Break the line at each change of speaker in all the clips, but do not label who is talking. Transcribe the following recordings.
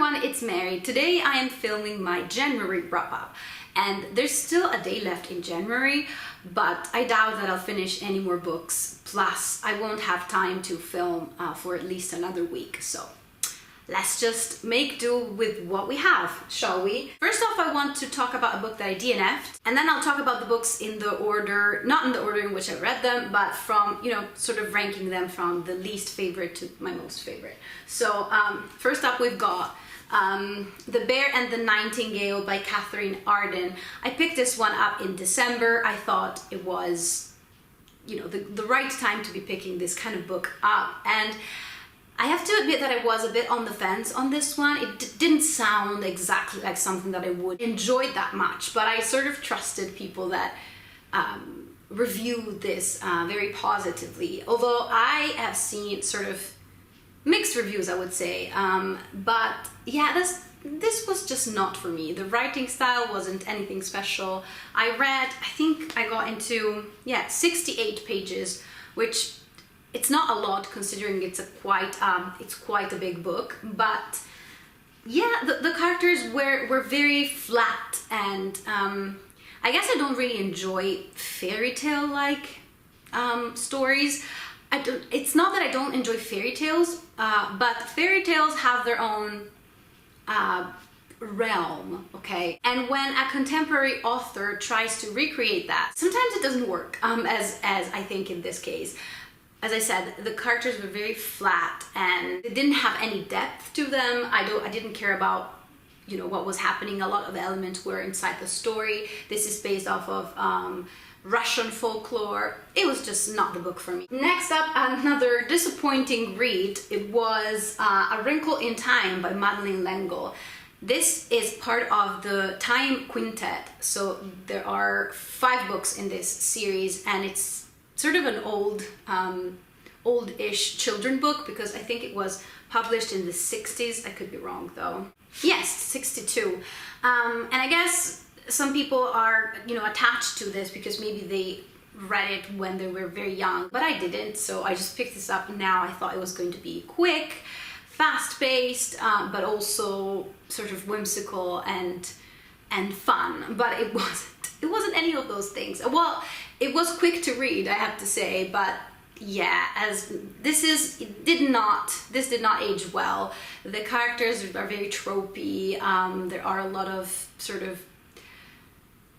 everyone, it's Mary. Today I am filming my January wrap-up, and there's still a day left in January, but I doubt that I'll finish any more books. Plus, I won't have time to film for at least another week, so let's just make do with what we have, shall we? First off, I want to talk about a book that I DNF'd, and then I'll talk about the books in the order, not in the order in which I read them, but from, you know, sort of ranking them from the least favorite to my most favorite. So first up we've got The Bear and the Nightingale by Katherine Arden. I picked this one up in December. I thought it was, you know, the right time to be picking this kind of book up, and I have to admit that I was a bit on the fence on this one. It didn't sound exactly like something that I would enjoy that much, but I sort of trusted people that reviewed this very positively. Although I have seen sort of mixed reviews, I would say. But yeah, this was just not for me. The writing style wasn't anything special. I think I got into, 68 pages, which it's not a lot considering it's quite a big book, but yeah, the characters were very flat, and I guess I don't really enjoy fairy tale like stories. It's not that I don't enjoy fairy tales, but fairy tales have their own realm, okay? And when a contemporary author tries to recreate that, sometimes it doesn't work, as I think in this case. As I said, the characters were very flat and they didn't have any depth to them. I didn't care about, you know, what was happening. A lot of elements were inside the story. This is based off of Russian folklore. It was just not the book for me. Next up, another disappointing read. It was A Wrinkle in Time by Madeleine. This is part of the Time Quintet. So there are 5 books in this series, and it's sort of an old-ish children book, because I think it was published in the 60s. I could be wrong though. Yes, 62. And I guess some people are, you know, attached to this because maybe they read it when they were very young, but I didn't, so I just picked this up now. I thought it was going to be quick, fast-paced, but also sort of whimsical and fun, but it wasn't any of those things. Well, it was quick to read, I have to say, but yeah, this did not age well. The characters are very tropey. There are a lot of sort of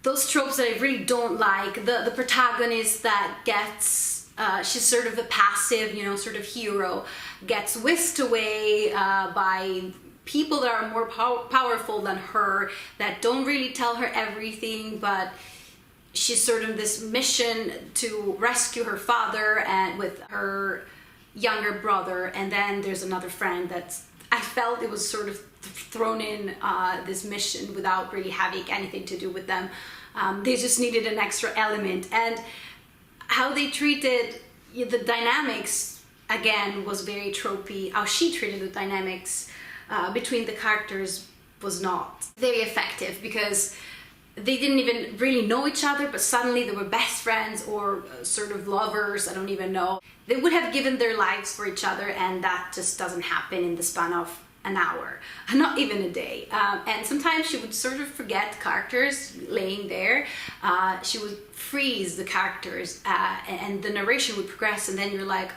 those tropes that I really don't like. The protagonist that gets, she's sort of a passive, you know, sort of hero, gets whisked away by people that are more powerful than her, that don't really tell her everything, but she's sort of this mission to rescue her father and with her younger brother, and then there's another friend that's, I felt it was sort of thrown in this mission without really having anything to do with them. They just needed an extra element, and how they treated the dynamics, again, was very tropey. How she treated the dynamics between the characters was not very effective, because they didn't even really know each other, but suddenly they were best friends or sort of lovers, I don't even know. They would have given their lives for each other, and that just doesn't happen in the span of an hour, not even a day. And sometimes she would sort of forget characters laying there. She would freeze the characters, and the narration would progress, and then you're like,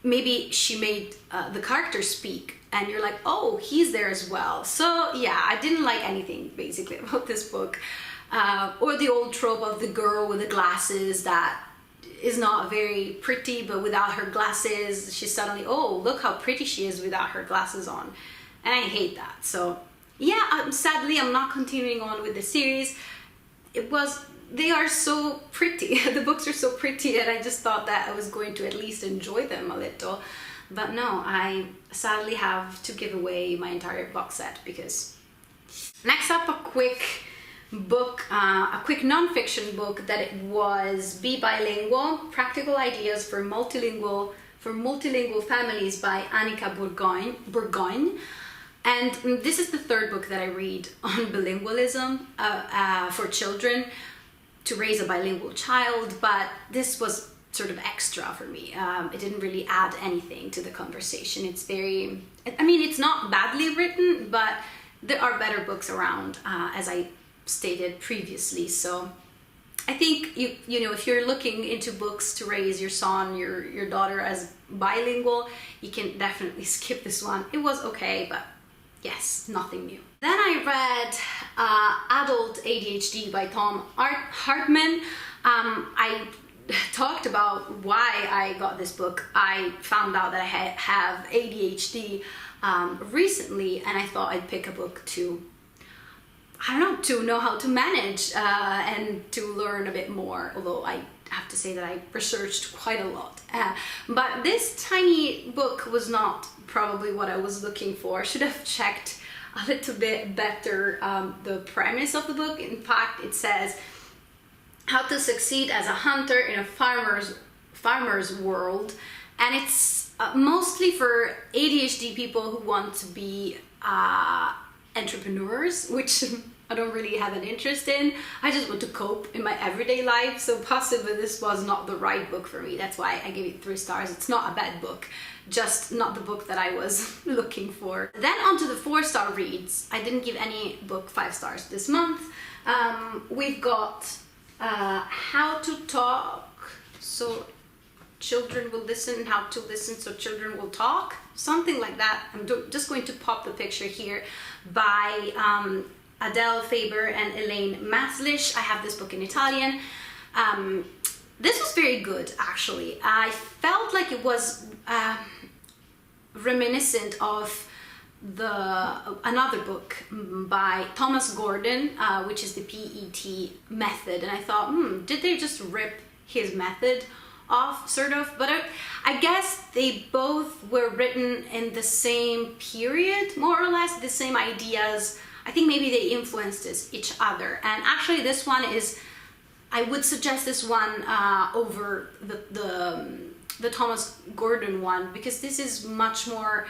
maybe she made the character speak, and you're like, oh, he's there as well. So yeah, I didn't like anything basically about this book. Or the old trope of the girl with the glasses that is not very pretty, but without her glasses, she's suddenly, oh, look how pretty she is without her glasses on. And I hate that. So yeah, sadly, I'm not continuing on with the series. They are so pretty. The books are so pretty, and I just thought that I was going to at least enjoy them a little. But no, I sadly have to give away my entire box set because... Next up, a quick book, a quick non-fiction book that it was Be Bilingual, Practical Ideas for Multilingual Families by Annika Bourgogne. And this is the 3rd book that I read on bilingualism for children, to raise a bilingual child, but this was sort of extra for me. It didn't really add anything to the conversation. It's very, I mean, it's not badly written, but there are better books around, as I stated previously. So I think you know, if you're looking into books to raise your son, your daughter as bilingual, you can definitely skip this one. It was okay, but yes, nothing new. Then I read Adult ADHD by Thom Hartmann. I talked about why I got this book. I found out that I have ADHD recently, and I thought I'd pick a book to, I don't know, to know how to manage and to learn a bit more, although I have to say that I researched quite a lot. But this tiny book was not probably what I was looking for. I should have checked a little bit better the premise of the book. In fact, it says how to succeed as a hunter in a farmer's world, and it's mostly for ADHD people who want to be entrepreneurs, which I don't really have an interest in. I just want to cope in my everyday life, so possibly this was not the right book for me. That's why I gave it 3 stars. It's not a bad book, just not the book that I was looking for. Then on to the 4-star reads. I didn't give any book 5 stars this month. We've got How to Talk So Children Will Listen, How to Listen So Children Will Talk, something like that. I'm just going to pop the picture here, by Faber and Elaine Mazlish. I have this book in Italian. This was very good, actually. I felt like it was reminiscent of another book by Thomas Gordon, which is the PET method, and I thought, did they just rip his method off, sort of? But I guess they both were written in the same period, more or less, the same ideas. I think maybe they influenced each other, and actually this one is, I would suggest this one over the Thomas Gordon one, because this is much more,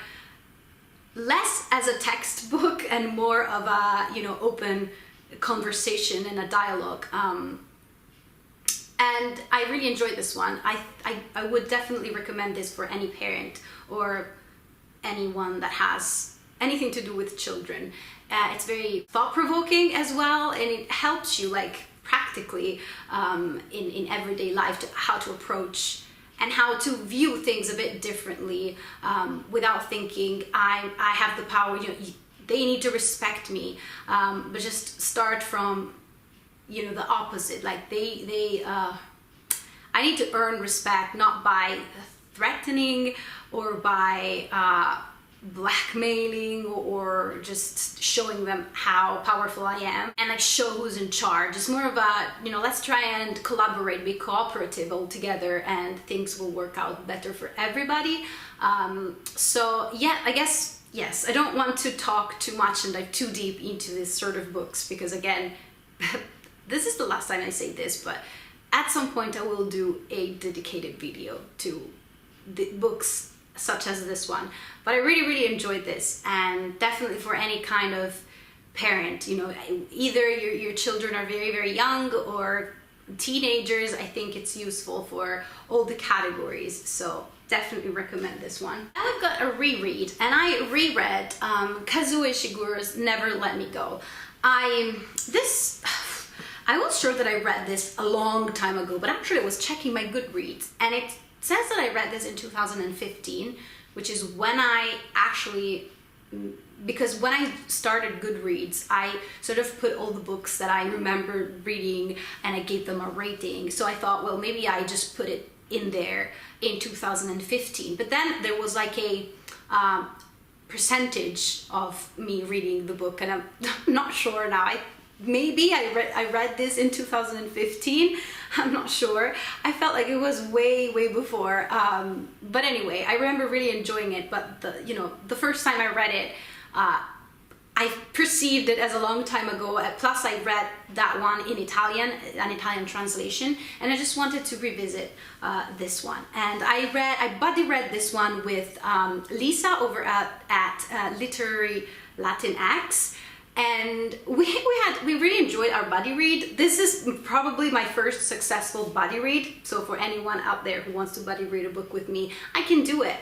less as a textbook and more of a, you know, open conversation and a dialogue. And I really enjoyed this one. I would definitely recommend this for any parent or anyone that has anything to do with children. It's very thought-provoking as well, and it helps you, like, practically in everyday life, how to approach and how to view things a bit differently, without thinking I have the power, you know, they need to respect me, but just start from, you know, the opposite. Like I need to earn respect, not by threatening or by blackmailing or just showing them how powerful I am and like show who's in charge. It's more of a, you know, let's try and collaborate, be cooperative all together, and things will work out better for everybody. So yeah, I guess, yes, I don't want to talk too much and dive too deep into this sort of books, because again, this is the last time I say this, but at some point I will do a dedicated video to the books such as this one. But I really enjoyed this, and definitely for any kind of parent, you know, either your children are very young or teenagers, I think it's useful for all the categories, so definitely recommend this one. Now I've got a reread, and I reread Kazuo Ishiguro's Never Let Me Go. I was sure that I read this a long time ago, but actually I was checking my Goodreads, and it says that I read this in 2015, which is when I actually, because when I started Goodreads, I sort of put all the books that I remember reading and I gave them a rating. So I thought, well, maybe I just put it in there in 2015. But then there was like a percentage of me reading the book, and I'm not sure now. Maybe I read this in 2015, I'm not sure. I felt like it was way before, but anyway, I remember really enjoying it. But the first time I read it, I perceived it as a long time ago, plus I read that one in Italian, an Italian translation, and I just wanted to revisit this one. And I buddy read this one with Lisa over at Literary Latin X. And we really enjoyed our buddy read. This is probably my first successful buddy read. So for anyone out there who wants to buddy read a book with me, I can do it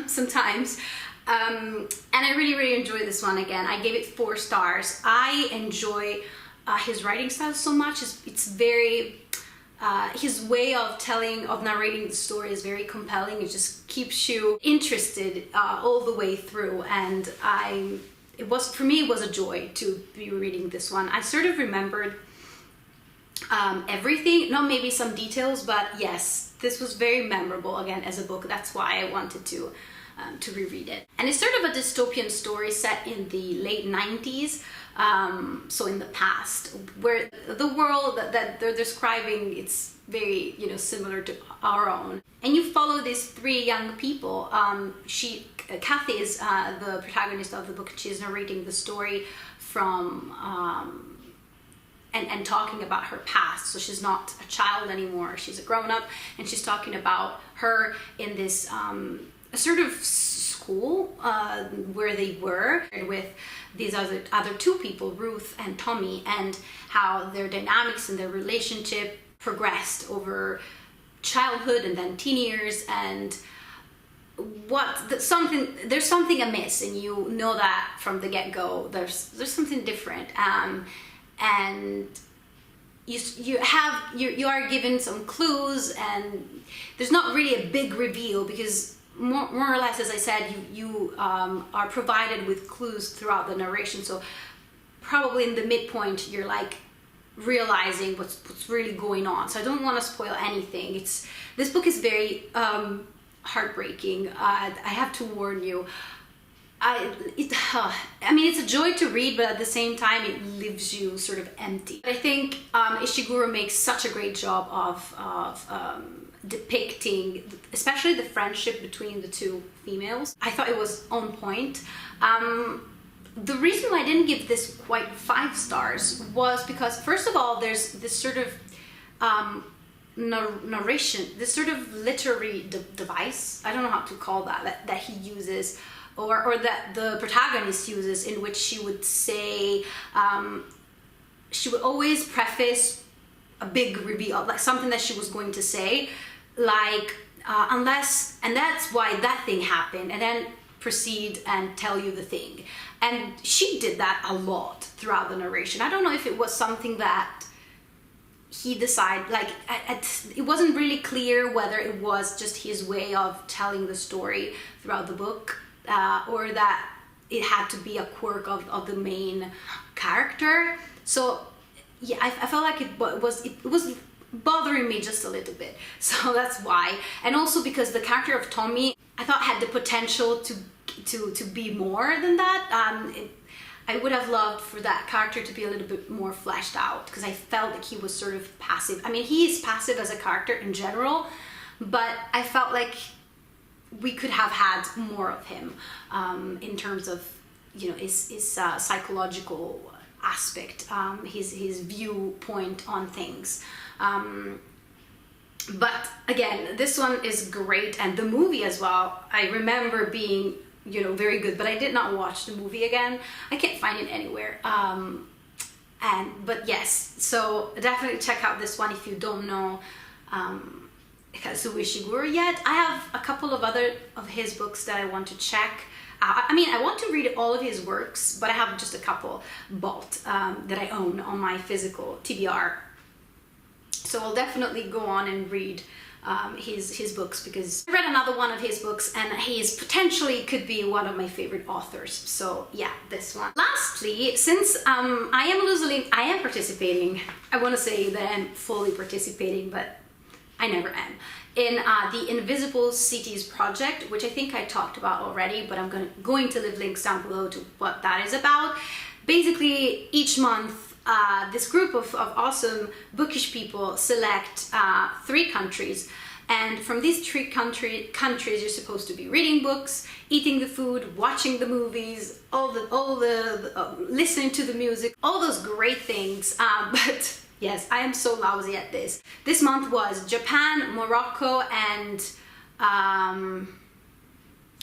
sometimes. And I really enjoyed this one again. I gave it 4 stars. I enjoy his writing style so much. It's very, his way of narrating the story is very compelling. It just keeps you interested all the way through. And for me, it was a joy to be reading this one. I sort of remembered everything, not maybe some details, but yes, this was very memorable again as a book. That's why I wanted to reread it. And it's sort of a dystopian story set in the late 90s, so in the past, where the world that they're describing, it's very, similar to our own. And you follow these 3 young people. Kathy is the protagonist of the book. She's narrating the story from and talking about her past. So she's not a child anymore. She's a grown-up, and she's talking about her in this sort of school where they were with these other 2 people, Ruth and Tommy, and how their dynamics and their relationship progressed over childhood and then teen years, and there's something amiss, and you know that from the get-go. There's something different, and you are given some clues, and there's not really a big reveal because more or less, as I said, you are provided with clues throughout the narration. So probably in the midpoint, you're like realizing what's really going on. So I don't want to spoil anything. This book is very heartbreaking. I have to warn you. It's a joy to read, but at the same time, it leaves you sort of empty. But I think Ishiguro makes such a great job of depicting, especially the friendship between the 2 females. I thought it was on point. The reason why I didn't give this quite 5 stars was because, first of all, there's this sort of narration, this sort of literary device, I don't know how to call that he uses, or that the protagonist uses, in which she would say, she would always preface a big reveal, like something that she was going to say, like, unless, and that's why that thing happened, and then proceed and tell you the thing. And she did that a lot throughout the narration. I don't know if it was something that he decided, like, it wasn't really clear whether it was just his way of telling the story throughout the book, or that it had to be a quirk of the main character. So yeah, I felt like it was bothering me just a little bit. So that's why. And also because the character of Tommy, I thought, had the potential to be more than that. I would have loved for that character to be a little bit more fleshed out, because I felt like he was sort of passive. I mean, he is passive as a character in general, but I felt like we could have had more of him in terms of, his psychological aspect, his viewpoint on things. But again, this one is great, and the movie as well, I remember being, very good, but I did not watch the movie again. I can't find it anywhere. But yes, so definitely check out this one if you don't know Kazuo Ishiguro yet. I have a couple of other of his books that I want to check. I want to read all of his works, but I have just a couple bought that I own on my physical TBR. So I'll definitely go on and read his books, because I read another one of his books and he's potentially could be one of my favorite authors. So yeah, this one. Lastly, since I am participating, I want to say that I'm fully participating, but I never am, in the Invisible Cities project, which I think I talked about already, but I'm going to leave links down below to what that is about. Basically, each month, this group of awesome bookish people select 3 countries, and from these 3 countries you're supposed to be reading books, eating the food, watching the movies, all the listening to the music, all those great things. But yes, I am so lousy at this. This month was Japan, Morocco, and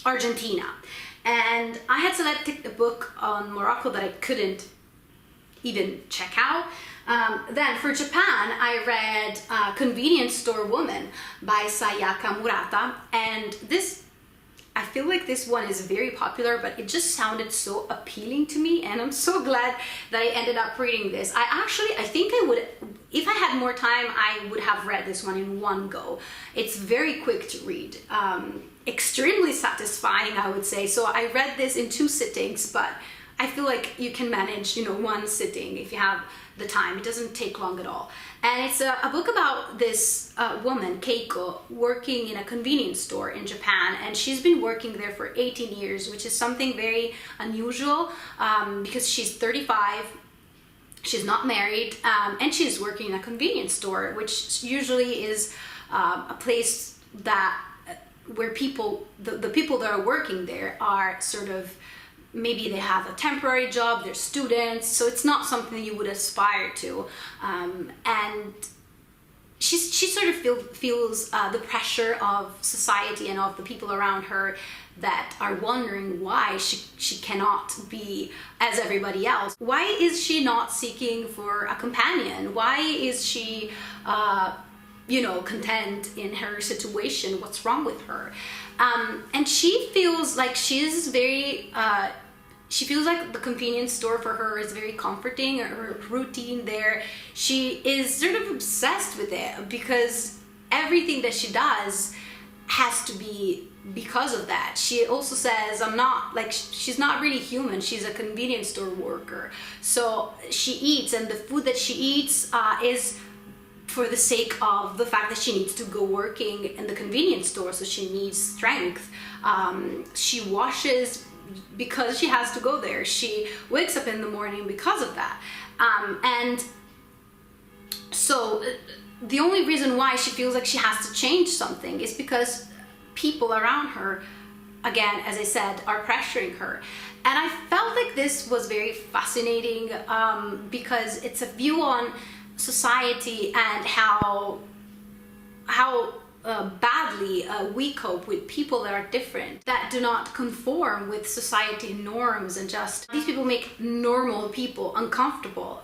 Argentina. And I had selected a book on Morocco that I couldn't even check out. Then for Japan, I read Convenience Store Woman by Sayaka Murata, and this, I feel like this one is very popular, but it just sounded so appealing to me, and I'm so glad that I ended up reading this. I think I would, if I had more time, I would have read this one in one go. It's very quick to read, extremely satisfying, I would say. So I read this in 2 sittings, but I feel like you can manage, you know, 1 sitting if you have the time. It doesn't take long at all. And it's a book about this woman, Keiko, working in a convenience store in Japan, and she's been working there for 18 years, which is something very unusual, because she's 35, she's not married, and she's working in a convenience store, which usually is a place that where people, the people that are working there are sort of, maybe they have a temporary job, they're students, so it's not something you would aspire to. And she sort of feels the pressure of society and of the people around her that are wondering why she cannot be as everybody else. Why is she not seeking for a companion? Why is she, you know, content in her situation? What's wrong with her? And she feels like she's very, she feels like the convenience store for her is very comforting, her routine there. She is sort of obsessed with it because everything that she does has to be because of that. She also says, I'm not, like, she's not really human, she's a convenience store worker. So she eats, and the food that she eats is for the sake of the fact that she needs to go working in the convenience store, so she needs strength. She washes because she has to go there. She wakes up in the morning because of that. And so the only reason why she feels like she has to change something is because people around her, again, as I said, are pressuring her. And I felt like this was very fascinating, because it's a view on society and how badly we cope with people that are different, that do not conform with society norms, and just these people make normal people uncomfortable.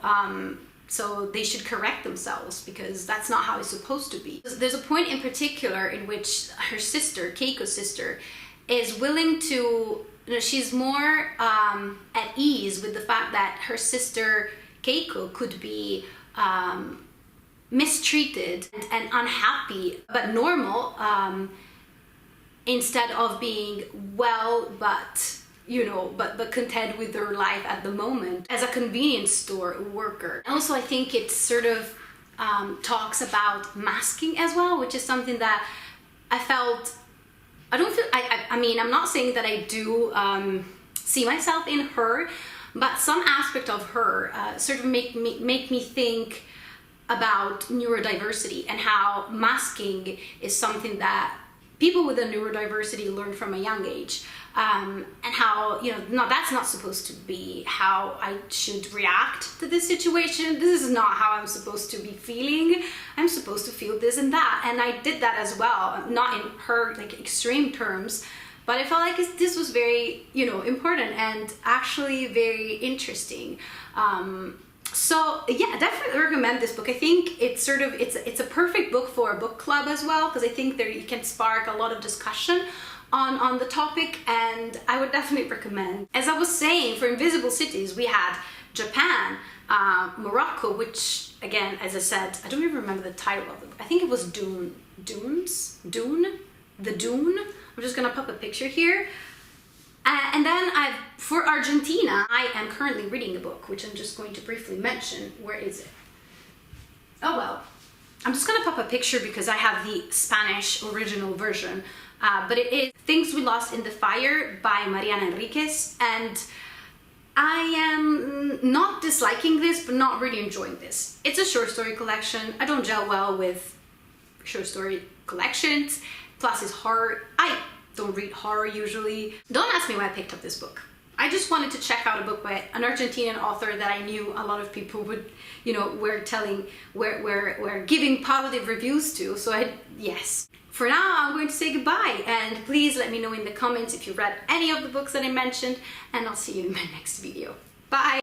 So they should correct themselves, because that's not how it's supposed to be. There's a point in particular in which her sister, Keiko's sister, is willing to, you know, she's more at ease with the fact that her sister Keiko could be mistreated and unhappy but normal, instead of being well but, you know, but content with their life at the moment as a convenience store worker. And also I think it sort of talks about masking as well, which is something that I felt, I mean, I'm not saying that I do see myself in her, but some aspect of her sort of make me think about neurodiversity, and how masking is something that people with a neurodiversity learn from a young age, and how, you know, no, that's not supposed to be how I should react to this situation. This is not how I'm supposed to be feeling. I'm supposed to feel this and that, and I did that as well, not in her like extreme terms, but I felt like this was very, you know, important and actually very interesting. So yeah, definitely recommend this book. I think it's sort of, it's a perfect book for a book club as well, because I think there you can spark a lot of discussion on the topic, and I would definitely recommend. As I was saying, for Invisible Cities, we had Japan, Morocco, which again, as I said, I don't even remember the title of it. I think it was Dune. I'm just gonna pop a picture here. And then for Argentina, I am currently reading a book, which I'm just going to briefly mention. Where is it? Oh well, I'm just gonna pop a picture because I have the Spanish original version, but it is Things We Lost in the Fire by Mariana Enriquez, and I am not disliking this, but not really enjoying this. It's a short story collection. I don't gel well with short story collections, plus it's horror. I don't read horror usually. Don't ask me why I picked up this book. I just wanted to check out a book by an Argentinian author that I knew a lot of people would, you know, were giving positive reviews to. So yes. For now, I'm going to say goodbye, and please let me know in the comments if you read any of the books that I mentioned, and I'll see you in my next video. Bye!